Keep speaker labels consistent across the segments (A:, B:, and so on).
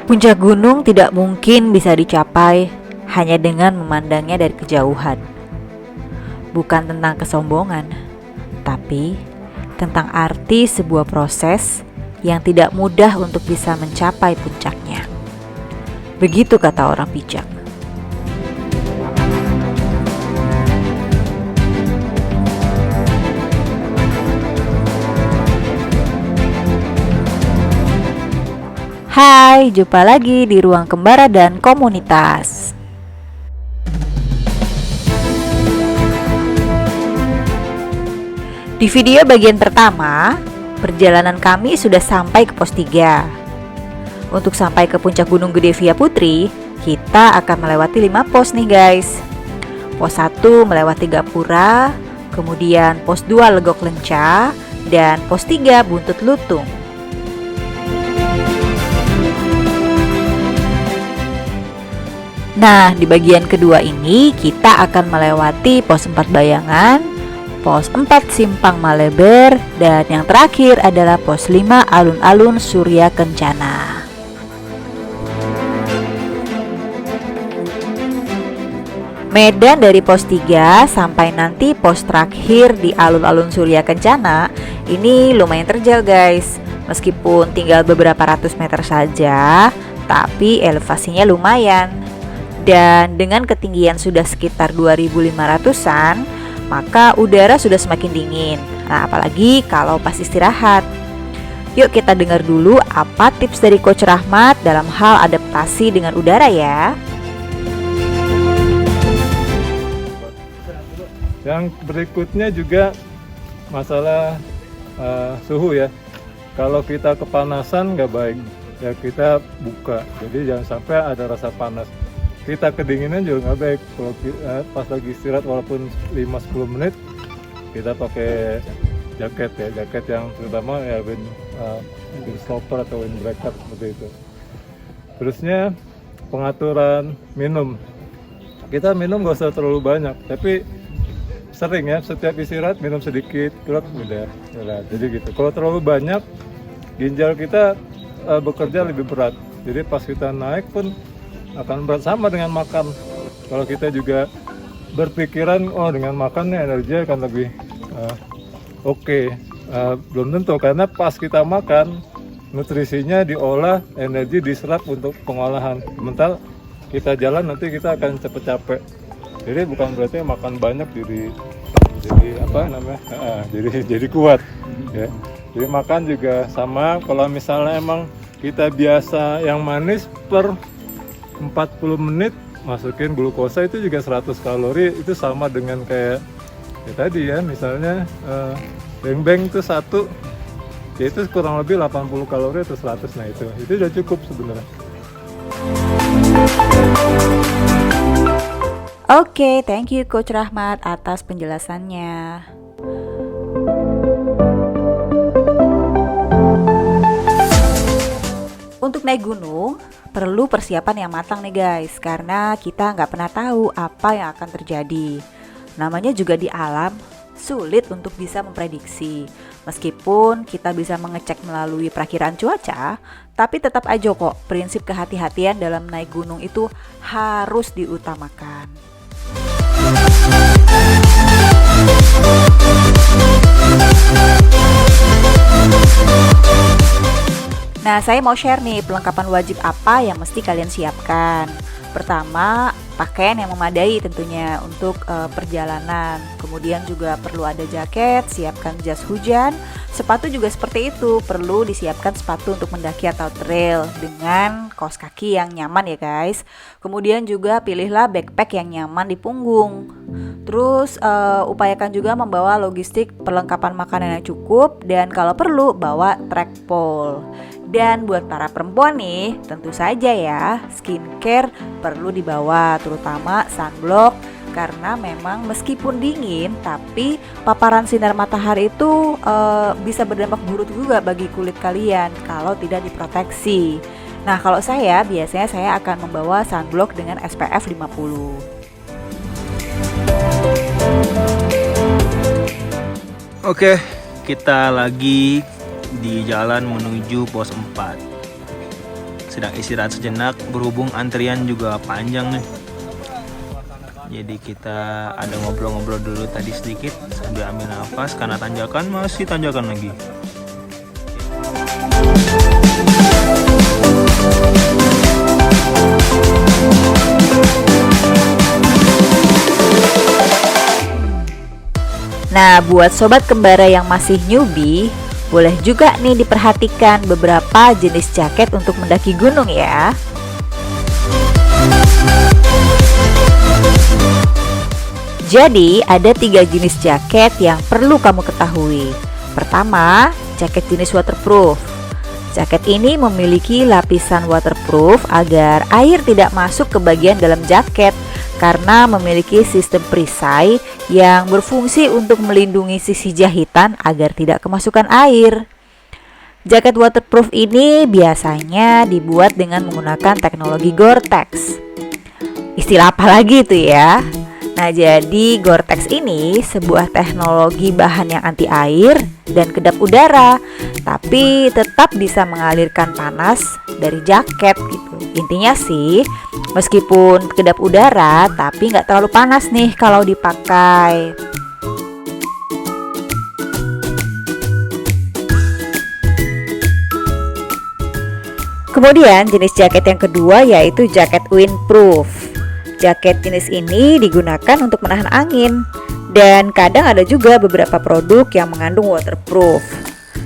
A: Puncak gunung tidak mungkin bisa dicapai hanya dengan memandangnya dari kejauhan. Bukan tentang kesombongan, tapi tentang arti sebuah proses yang tidak mudah untuk bisa mencapai puncaknya. Begitu kata orang bijak. Hai, jumpa lagi di Ruang Kembara dan Komunitas. Di video bagian pertama, perjalanan kami sudah sampai ke pos 3. Untuk sampai ke puncak Gunung Gede Via Putri, kita akan melewati 5 pos nih guys. Pos 1 melewati Gapura, kemudian pos 2 Legok Lenca, dan pos 3 Buntut Lutung. Nah, di bagian kedua ini kita akan melewati pos 4 Bayangan, pos 4 Simpang Maleber, dan yang terakhir adalah pos 5 Alun-Alun Surya Kencana. Medan dari pos 3 sampai nanti pos terakhir di Alun-Alun Surya Kencana ini lumayan terjal guys. Meskipun tinggal beberapa ratus meter saja, tapi elevasinya lumayan. Dan dengan ketinggian sudah sekitar 2500-an, maka udara sudah semakin dingin. Nah, apalagi kalau pas istirahat. Yuk kita dengar dulu apa tips dari Coach Rahmat dalam hal adaptasi dengan udara ya.
B: Yang berikutnya juga masalah suhu ya. Kalau kita kepanasan nggak baik, ya kita buka. Jadi jangan sampai ada rasa panas. Kita kedinginan juga nggak baik. Kalau pas lagi istirahat walaupun 5-10 menit, kita pakai jaket ya, jaket yang terutama ya windstopper atau windbreaker seperti itu. Terusnya pengaturan minum. Kita minum nggak usah terlalu banyak, tapi sering ya, setiap istirahat minum sedikit, udah. Jadi gitu. Kalau terlalu banyak, ginjal kita bekerja lebih berat. Jadi pas kita naik pun akan berat sama dengan makan. Kalau kita juga berpikiran dengan makan nih energi akan lebih oke. Belum tentu, karena pas kita makan nutrisinya diolah, energi diserap untuk pengolahan. Sementara kita jalan nanti kita akan cepet capek. Jadi bukan berarti makan banyak jadi kuat ya. Jadi makan juga sama. Kalau misalnya emang kita biasa yang manis, per 40 menit masukin glukosa itu juga 100 kalori. Itu sama dengan kayak tadi ya, misalnya beng-beng itu satu, ya itu kurang lebih 80 kalori atau 100. Nah itu udah cukup sebenarnya.
A: Oke, thank you Coach Rahmat atas penjelasannya. Untuk naik gunung, perlu persiapan yang matang nih guys, karena kita nggak pernah tahu apa yang akan terjadi. Namanya juga di alam, sulit untuk bisa memprediksi. Meskipun kita bisa mengecek melalui perakiraan cuaca, tapi tetap aja kok prinsip kehati-hatian dalam naik gunung itu harus diutamakan. Nah, saya mau share nih perlengkapan wajib apa yang mesti kalian siapkan. Pertama, pakaian yang memadai tentunya untuk perjalanan. Kemudian juga perlu ada jaket, siapkan jas hujan. Sepatu juga seperti itu, perlu disiapkan sepatu untuk mendaki atau trail dengan kaos kaki yang nyaman ya guys. Kemudian juga pilihlah backpack yang nyaman di punggung. Terus upayakan juga membawa logistik perlengkapan makanan yang cukup, dan kalau perlu bawa track pole. Dan buat para perempuan nih, tentu saja ya, skincare perlu dibawa, terutama sunblock, karena memang meskipun dingin, tapi paparan sinar matahari itu bisa berdampak buruk juga bagi kulit kalian kalau tidak diproteksi. Nah, kalau saya biasanya saya akan membawa sunblock dengan SPF 50.
C: Oke, kita lagi di jalan menuju pos 4. sedang istirahat sejenak berhubung antrian juga panjang nih. Jadi kita ada ngobrol-ngobrol dulu tadi sedikit sambil ambil nafas karena tanjakan masih tanjakan lagi.
A: Nah, buat sobat kembara yang masih newbie, boleh juga nih diperhatikan beberapa jenis jaket untuk mendaki gunung ya. Jadi, ada 3 jenis jaket yang perlu kamu ketahui. Pertama, jaket jenis waterproof. Jaket ini memiliki lapisan waterproof agar air tidak masuk ke bagian dalam jaket karena memiliki sistem perisai yang berfungsi untuk melindungi sisi jahitan agar tidak kemasukan air. Jaket waterproof ini biasanya dibuat dengan menggunakan teknologi Gore-Tex. Istilah apa lagi itu ya? Nah, jadi Gore-Tex ini sebuah teknologi bahan yang anti air dan kedap udara, tapi tetap bisa mengalirkan panas dari jaket gitu. Intinya sih, meskipun kedap udara, tapi nggak terlalu panas nih kalau dipakai. Kemudian jenis jaket yang kedua yaitu jaket windproof. Jaket jenis ini digunakan untuk menahan angin dan kadang ada juga beberapa produk yang mengandung waterproof.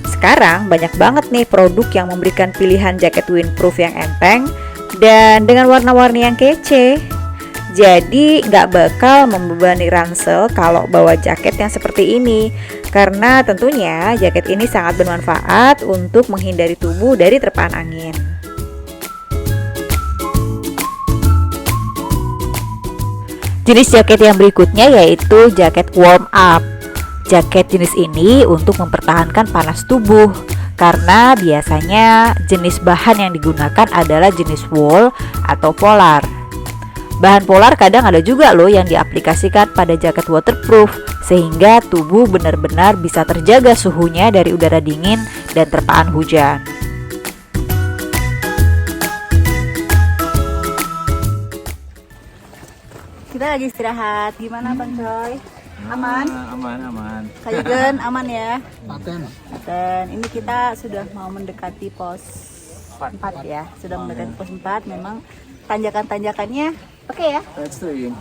A: Sekarang banyak banget nih produk yang memberikan pilihan jaket windproof yang enteng dan dengan warna-warni yang kece. Jadi nggak bakal membebani ransel kalau bawa jaket yang seperti ini, karena tentunya jaket ini sangat bermanfaat untuk menghindari tubuh dari terpaan angin. Jenis jaket yang berikutnya yaitu jaket warm up. Jaket jenis ini untuk mempertahankan panas tubuh, karena biasanya jenis bahan yang digunakan adalah jenis wool atau polar. Bahan polar kadang ada juga loh yang diaplikasikan pada jaket waterproof, sehingga tubuh benar-benar bisa terjaga suhunya dari udara dingin dan terpaan hujan. Kita lagi istirahat, gimana Bang Coy? Aman?
C: Aman.
A: Kayugen aman ya?
D: Paten.
A: Dan ini kita sudah mau mendekati pos 4 ya, sudah mendekati pos 4. Memang tanjakan-tanjakannya oke ya?
D: Ekstrim.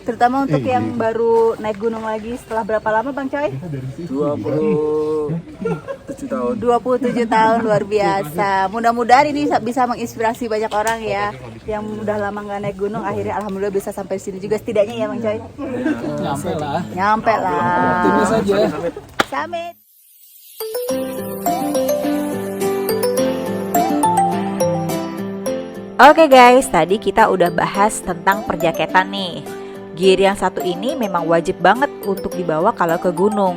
A: Terutama untuk yang baru naik gunung lagi setelah berapa lama Bang Coy?
D: 27 tahun.
A: 27 tahun, luar biasa. Mudah-mudahan ini bisa menginspirasi banyak orang ya yang udah lama nggak naik gunung, akhirnya alhamdulillah bisa sampai sini juga setidaknya ya Bang Coy. Nyampe lah.
D: Optimis saja.
A: Summit. Oke guys, tadi kita udah bahas tentang perjaketan nih. Gear yang satu ini memang wajib banget untuk dibawa kalau ke gunung.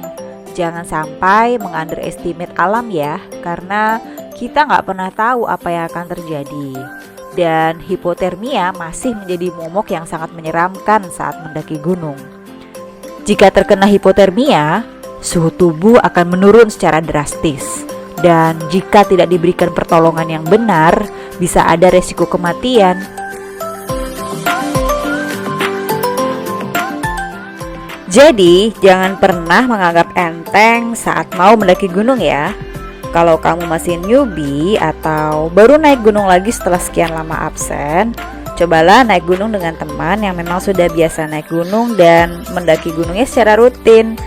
A: Jangan sampai mengunderestimate alam ya, karena kita nggak pernah tahu apa yang akan terjadi. Dan hipotermia masih menjadi momok yang sangat menyeramkan saat mendaki gunung. Jika terkena hipotermia, suhu tubuh akan menurun secara drastis. Dan jika tidak diberikan pertolongan yang benar, bisa ada resiko kematian. Jadi, jangan pernah menganggap enteng saat mau mendaki gunung ya. Kalau kamu masih newbie atau baru naik gunung lagi setelah sekian lama absen, cobalah naik gunung dengan teman yang memang sudah biasa naik gunung dan mendaki gunungnya secara rutin.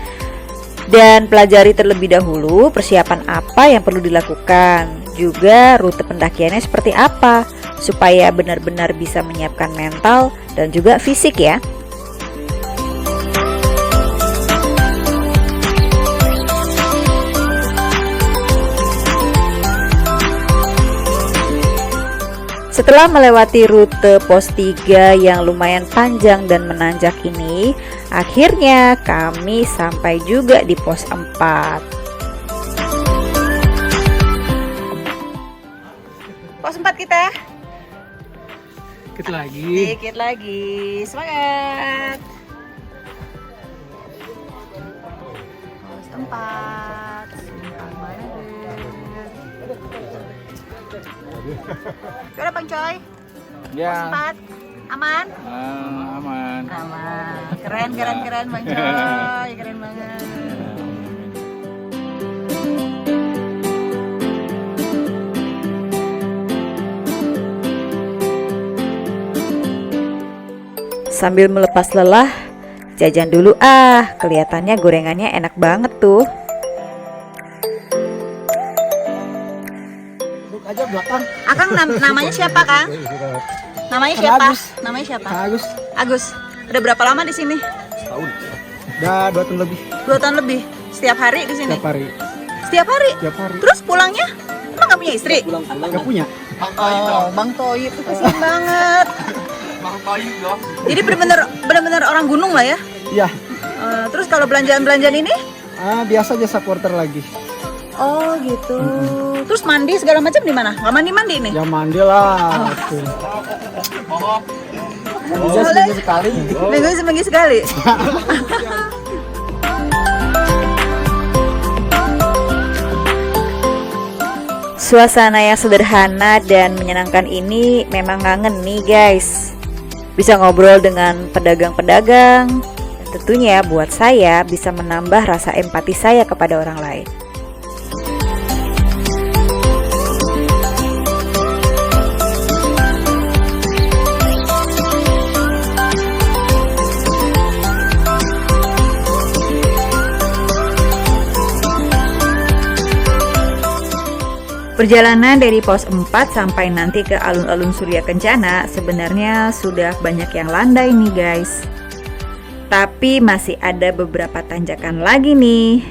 A: Dan pelajari terlebih dahulu persiapan apa yang perlu dilakukan, juga rute pendakiannya seperti apa, supaya benar-benar bisa menyiapkan mental dan juga fisik ya. Setelah melewati rute pos 3 yang lumayan panjang dan menanjak ini, akhirnya kami sampai juga di pos 4. Pos 4 kita.
D: Dikit lagi.
A: Dikit lagi. Semangat. Pos 4. Gimana Bang Coy?
D: Ya.
A: Sempat? Aman?
D: Aman.
A: Aman. Keren Bang Coy, keren banget. Sambil melepas lelah, jajan dulu kelihatannya gorengannya enak banget tuh.
D: Duduk aja belakang.
A: Akang namanya siapa, Kang? Namanya
D: Kang
A: siapa?
D: Agus.
A: Namanya siapa?
D: Agus.
A: Agus. Udah berapa lama di sini?
D: Tahun. Udah 2 tahun lebih.
A: 2 tahun lebih. Setiap hari di sini?
D: Setiap hari.
A: Setiap hari?
D: Setiap hari.
A: Terus pulangnya? Emang nggak punya istri?
D: Gak punya.
A: Oh, Bang Toyib itu kasihan banget.
D: Bang Toyib dong.
A: Jadi bener-bener orang gunung lah ya?
D: Iya.
A: Terus kalau belanjaan ini?
D: Biasa jasa porter lagi.
A: Oh gitu. Terus mandi segala macam di mana? Nggak mandi nih?
D: Ya mandi lah. Bisa seminggu sekali.
A: Seminggu sekali. Suasana yang sederhana dan menyenangkan ini memang ngangen nih guys. Bisa ngobrol dengan pedagang-pedagang. Tentunya buat saya bisa menambah rasa empati saya kepada orang lain. Perjalanan dari pos 4 sampai nanti ke alun-alun Surya Kencana sebenarnya sudah banyak yang landai nih guys. Tapi masih ada beberapa tanjakan lagi nih.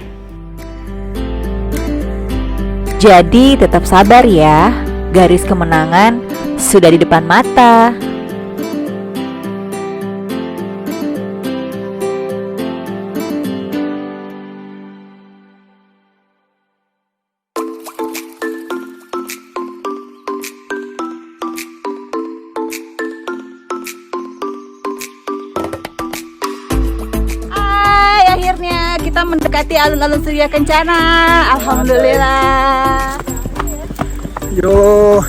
A: Jadi tetap sabar ya, garis kemenangan sudah di depan mata. Akhirnya kita mendekati alun-alun Surya Kencana. Alhamdulillah.
D: Yo,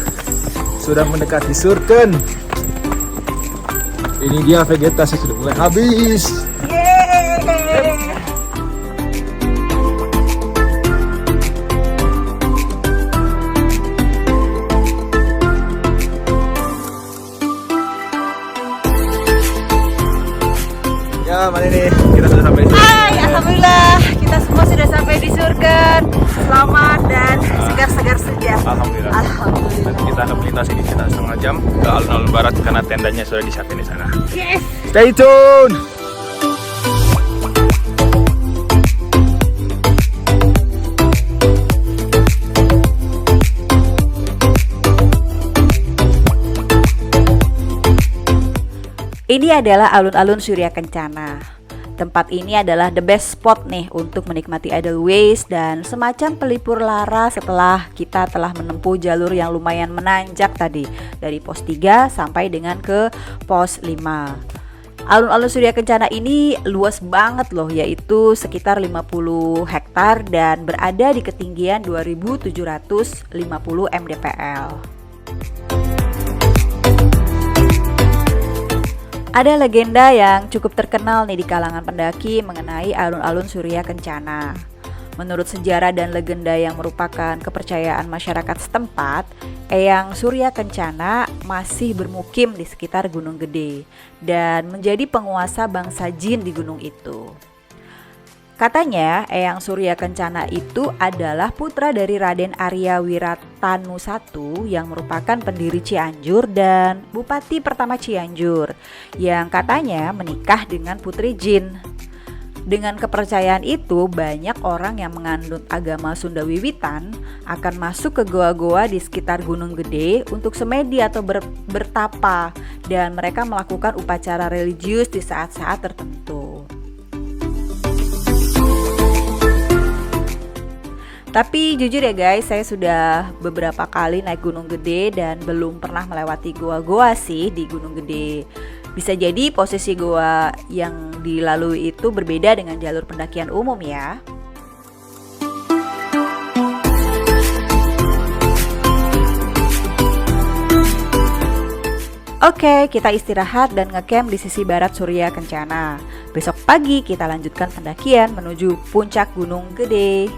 D: sudah mendekati Surken. Ini dia vegetasi sudah mulai habis.
A: Yeay.
D: Ya, mana nih? Kita sudah sampai di sini.
A: Hai, alhamdulillah kita semua sudah sampai di Surken. Selamat dan segar-segar saja.
C: Alhamdulillah.
A: Alhamdulillah.
C: Nanti kita akan melintasi di sekitar setengah jam ke alun-alun barat karena tendanya sudah disiapin di sana.
A: Yes.
D: Stay tune.
A: Ini adalah alun-alun Surya Kencana. Tempat ini adalah the best spot nih untuk menikmati Edelweiss dan semacam pelipur lara setelah kita telah menempuh jalur yang lumayan menanjak tadi dari pos 3 sampai dengan ke pos 5. Alun-alun Surya Kencana ini luas banget loh, yaitu sekitar 50 hektar dan berada di ketinggian 2750 mdpl. Ada legenda yang cukup terkenal nih di kalangan pendaki mengenai alun-alun Surya Kencana. Menurut sejarah dan legenda yang merupakan kepercayaan masyarakat setempat, Eyang Surya Kencana masih bermukim di sekitar Gunung Gede dan menjadi penguasa bangsa Jin di gunung itu. Katanya Eyang Surya Kencana itu adalah putra dari Raden Arya Wiratanu I yang merupakan pendiri Cianjur dan Bupati pertama Cianjur yang katanya menikah dengan putri Jin. Dengan kepercayaan itu, banyak orang yang menganut agama Sunda Wiwitan akan masuk ke goa-goa di sekitar Gunung Gede untuk semedi atau bertapa, dan mereka melakukan upacara religius di saat-saat tertentu. Tapi jujur ya guys, saya sudah beberapa kali naik Gunung Gede dan belum pernah melewati goa-goa sih di Gunung Gede. Bisa jadi posisi goa yang dilalui itu berbeda dengan jalur pendakian umum ya. Oke, kita istirahat dan ngecamp di sisi barat Surya Kencana. Besok pagi kita lanjutkan pendakian menuju puncak Gunung Gede.